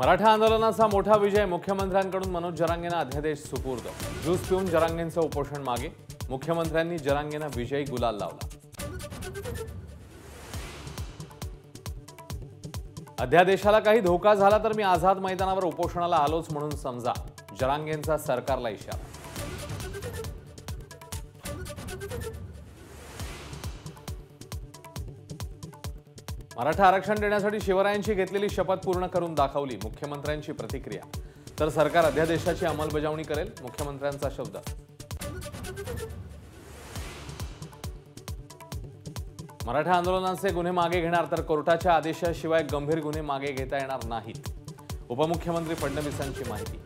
मराठा आंदोलनाचा मोठा विजय, मुख्यमंत्र्यांकडून मनोज जरांगेंना अध्यादेश सुपूर्द। ज्यूस पिऊन जरांगेंचं उपोषण मागे, मुख्यमंत्र्यांनी जरांगेंना विजयी गुलाल लावला। अध्यादेशाला काही धोका झाला तर मी आझाद मैदानावर उपोषणाला आलोच म्हणून समजा, जरांगेंचा सरकारला इशारा। मराठा आरक्षण देण्यासाठी शिवरायांची घेतलेली शपथ पूर्ण करून दाखवली, मुख्यमंत्र्यांची प्रतिक्रिया। तर सरकार अध्यादेशाची अंमलबजावणी करेल, मुख्यमंत्र्यांचा शब्द। मराठा आंदोलनाचे गुन्हे मागे घेणार तर कोर्टाच्या आदेशाशिवाय गंभीर गुन्हे मागे घेता येणार नाहीत, उपमुख्यमंत्री फडणवीसांची माहिती।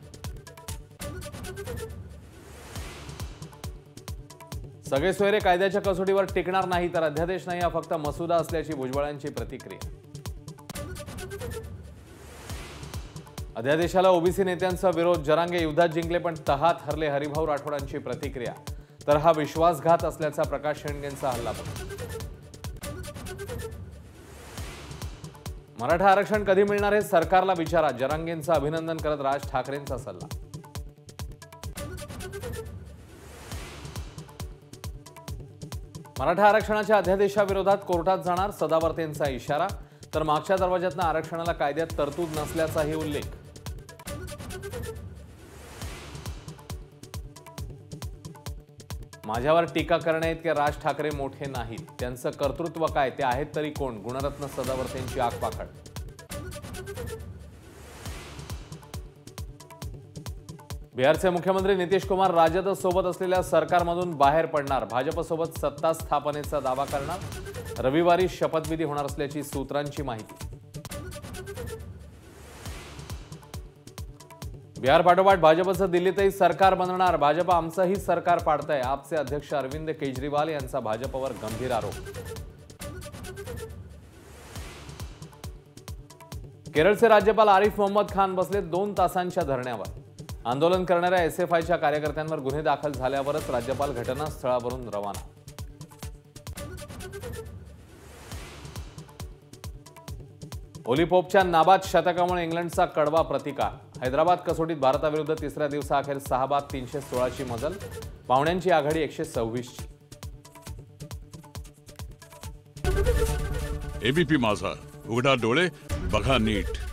सगळे सोयरे कायद्याच्या कसोटीवर टिकणार नाही तर अध्यादेश नाही, हा फक्त मसुदा असल्याची भुजबळांची प्रतिक्रिया। अध्यादेशाला ओबीसी नेत्यांचा विरोध, जरांगे युद्धात जिंकले पण तहात हरले, हरिभाऊ राठोडांची प्रतिक्रिया। तर हा विश्वासघात असल्याचा प्रकाश शेंडगेंचा हल्लाबोल। मराठा आरक्षण कधी मिळणार हे सरकारला विचारा, जरांगेंचं अभिनंदन करत राज ठाकरेंचा सल्ला। मराठा आरक्षणाच्या अध्यादेशाविरोधात कोर्टात जाणार, सदावर्तेंचा इशारा। तर मागच्या दरवाज्यातनं आरक्षणाला कायद्यात तरतूद नसल्याचाही उल्लेख। माझ्यावर टीका करण्याइतके राज ठाकरे मोठे नाहीत, त्यांचं कर्तृत्व काय, ते आहेत तरी कोण, गुणरत्न सदावर्तेंची आगपाखड। बिहारचे मुख्यमंत्री नितीश कुमार राजद सोबत असलेल्या सरकारमधून बाहेर पडणार, भाजपसोबत सत्ता स्थापनेचा दावा करणार। रविवारी शपथविधी होणार असल्याची सूत्रांची माहिती। बिहार पाठोपाठ भाजपचं दिल्लीतही सरकार बनणार, भाजप आमचंही सरकार पाडतंय, आपचे अध्यक्ष अरविंद केजरीवाल यांचा भाजपवर गंभीर आरोप। केरळचे राज्यपाल आरिफ मोहम्मद खान बसले 2 तासांच्या धरण्यावर। आंदोलन करणाऱ्या एसएफआयच्या कार्यकर्त्यांवर गुन्हे दाखल झाल्यावरच राज्यपाल घटनास्थळावरून रवाना। ओली पोपच्या नाबाद शतकामुळे इंग्लंडचा कडवा प्रतिकार, हैदराबाद कसोटीत भारताविरुद्ध तिसऱ्या दिवसाअखेर 6 बाद 316 ची मजल, पाहुण्यांची आघाडी 126 ची। एबीपी माझा, उघडा डोळे बघा नीट।